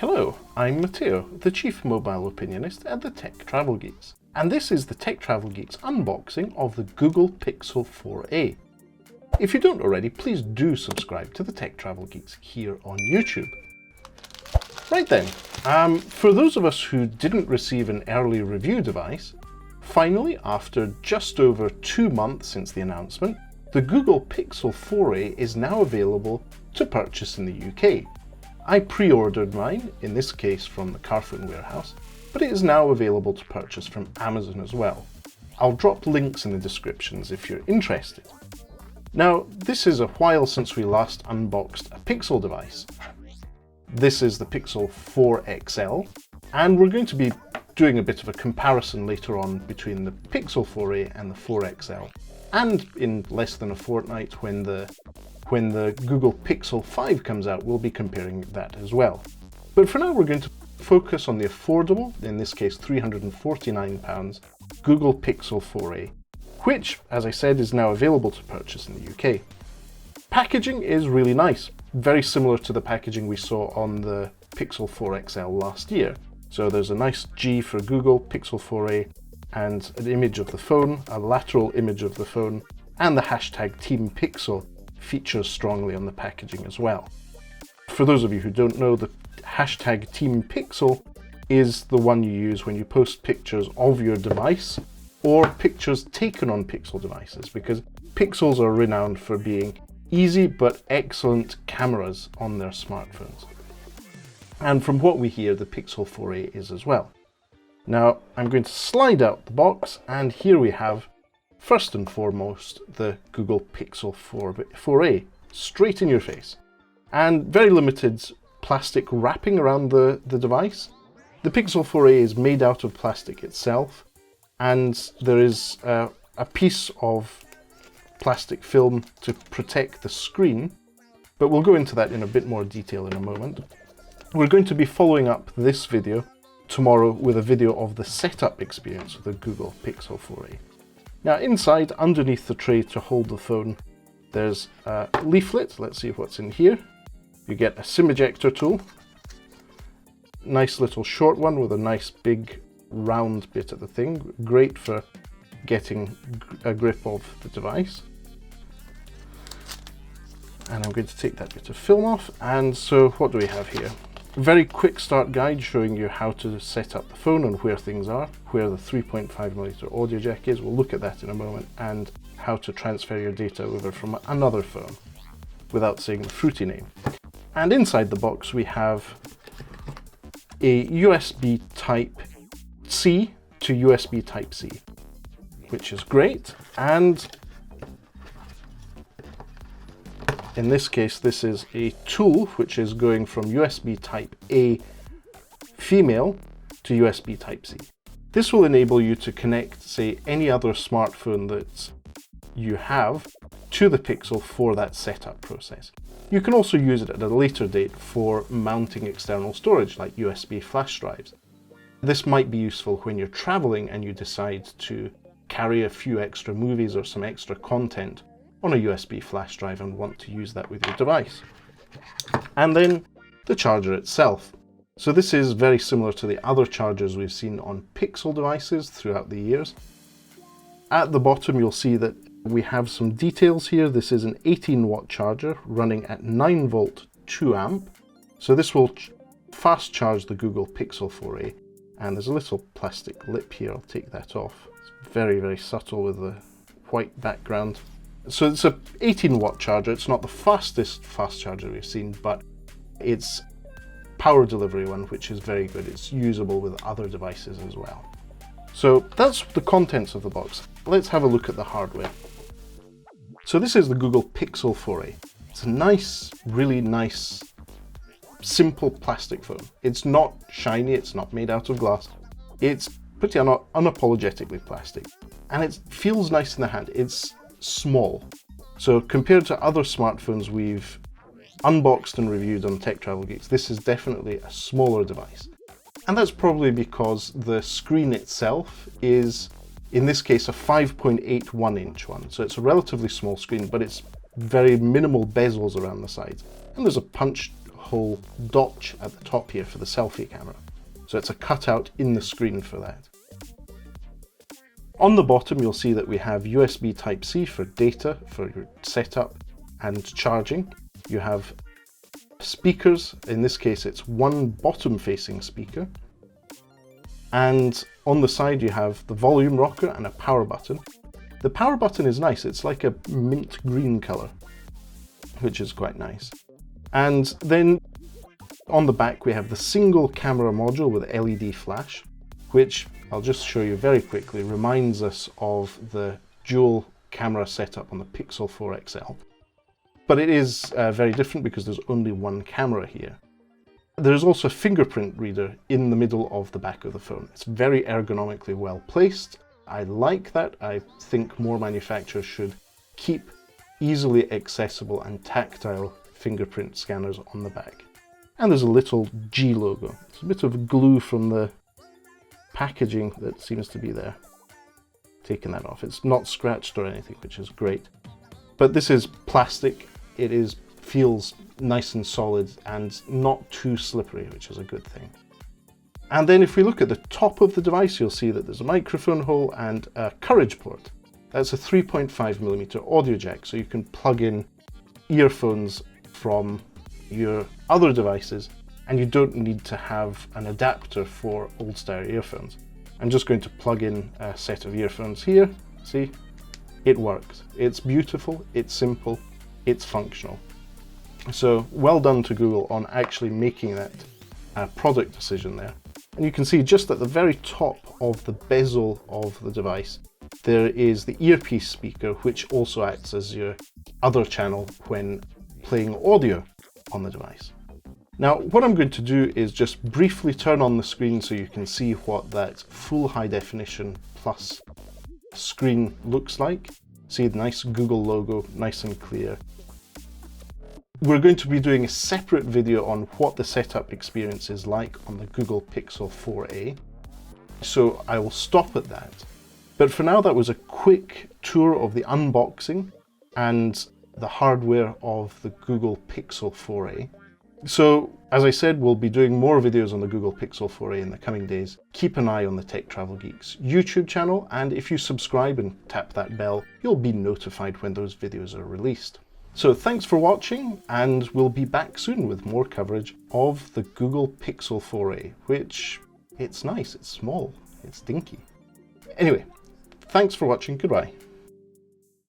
Hello, I'm Matteo, the Chief Mobile Opinionist at the Tech Travel Geeks, and this is the Tech Travel Geeks unboxing of the Google Pixel 4a. If you don't already, please do subscribe to the Tech Travel Geeks here on YouTube. Right then, for those of us who didn't receive an early review device, finally, after just over 2 months since the announcement, the Google Pixel 4a is now available to purchase in the UK. I pre-ordered mine, in this case from the Carphone warehouse, but it is now available to purchase from Amazon as well. I'll drop links in the descriptions if you're interested. Now, this is a while since we last unboxed a Pixel device. This is the Pixel 4 XL, and we're going to be doing a bit of a comparison later on between the Pixel 4a and the 4 XL, and in less than a fortnight when the Google Pixel 5 comes out, we'll be comparing that as well. But for now, we're going to focus on the affordable, in this case £349, Google Pixel 4a, which, as I said, is now available to purchase in the UK. Packaging is really nice, very similar to the packaging we saw on the Pixel 4 XL last year. So there's a nice G for Google Pixel 4a and an image of the phone, a lateral image of the phone, and the hashtag Team Pixel features strongly on the packaging as well. For those of you who don't know, the hashtag Team Pixel is the one you use when you post pictures of your device or pictures taken on Pixel devices, because Pixels are renowned for being easy but excellent cameras on their smartphones. And from what we hear, the Pixel 4a is as well. Now, I'm going to slide out the box, and here we have, first and foremost, the Google Pixel 4a, straight in your face. And very limited plastic wrapping around the device. The Pixel 4a is made out of plastic itself, and there is a piece of plastic film to protect the screen, but we'll go into that in a bit more detail in a moment. We're going to be following up this video tomorrow with a video of the setup experience of the Google Pixel 4a. Now inside, underneath the tray to hold the phone, there's a leaflet. Let's see what's in here. You get a SIM ejector tool, nice little short one with a nice big round bit at the thing, great for getting a grip of the device. And I'm going to take that bit of film off, and so what do we have here? A very quick start guide showing you how to set up the phone and where things are, where the 3.5mm audio jack is, we'll look at that in a moment, and how to transfer your data over from another phone without saying the fruity name. And inside the box we have a USB Type-C to USB Type-C, which is great, and in this case, this is a tool which is going from USB Type-A female to USB Type-C. This will enable you to connect, say, any other smartphone that you have to the Pixel for that setup process. You can also use it at a later date for mounting external storage like USB flash drives. This might be useful when you're traveling and you decide to carry a few extra movies or some extra content on a USB flash drive and want to use that with your device. And then the charger itself. So this is very similar to the other chargers we've seen on Pixel devices throughout the years. At the bottom you'll see that we have some details here. This is an 18-watt charger running at 9V 2A. So this will fast charge the Google Pixel 4a. And there's a little plastic lip here, I'll take that off. It's very, very subtle with the white background. So it's a 18-watt charger. It's not the fastest fast charger we've seen, but it's power delivery one, which is very good. It's usable with other devices as well. So that's the contents of the box. Let's have a look at the hardware. So this is the Google Pixel 4a. It's a nice, really nice, simple plastic phone. It's not shiny, it's not made out of glass. It's pretty unapologetically plastic. And it feels nice in the hand. It's small. So compared to other smartphones we've unboxed and reviewed on Tech Travel Geeks, this is definitely a smaller device. And that's probably because the screen itself is, in this case, a 5.81-inch one. So it's a relatively small screen, but it's very minimal bezels around the sides. And there's a punch hole notch at the top here for the selfie camera. So it's a cutout in the screen for that. On the bottom, you'll see that we have USB Type-C for data, for your setup and charging. You have speakers. In this case, it's one bottom-facing speaker. And on the side, you have the volume rocker and a power button. The power button is nice. It's like a mint green color, which is quite nice. And then on the back, we have the single camera module with LED flash, which I'll just show you very quickly, reminds us of the dual camera setup on the Pixel 4 XL. But it is very different because there's only one camera here. There's also a fingerprint reader in the middle of the back of the phone. It's very ergonomically well placed. I like that. I think more manufacturers should keep easily accessible and tactile fingerprint scanners on the back. And there's a little G logo. It's a bit of glue from the packaging that seems to be there. Taking that off. It's not scratched or anything, which is great. But this is plastic. It feels nice and solid and not too slippery, which is a good thing. And then if we look at the top of the device, you'll see that there's a microphone hole and a courage port. That's a 3.5mm audio jack, so you can plug in earphones from your other devices, and you don't need to have an adapter for old style earphones. I'm just going to plug in a set of earphones here. See, it works. It's beautiful, it's simple, it's functional. So well done to Google on actually making that product decision there. And you can see just at the very top of the bezel of the device, there is the earpiece speaker, which also acts as your other channel when playing audio on the device. Now, what I'm going to do is just briefly turn on the screen so you can see what that full high definition plus screen looks like. See the nice Google logo, nice and clear. We're going to be doing a separate video on what the setup experience is like on the Google Pixel 4a. So I will stop at that. But for now, that was a quick tour of the unboxing and the hardware of the Google Pixel 4a. So, as I said, we'll be doing more videos on the Google Pixel 4a in the coming days. Keep an eye on the Tech Travel Geeks YouTube channel, and if you subscribe and tap that bell, you'll be notified when those videos are released. So thanks for watching, and we'll be back soon with more coverage of the Google Pixel 4a, which, it's nice, it's small, it's dinky. Anyway, thanks for watching, goodbye.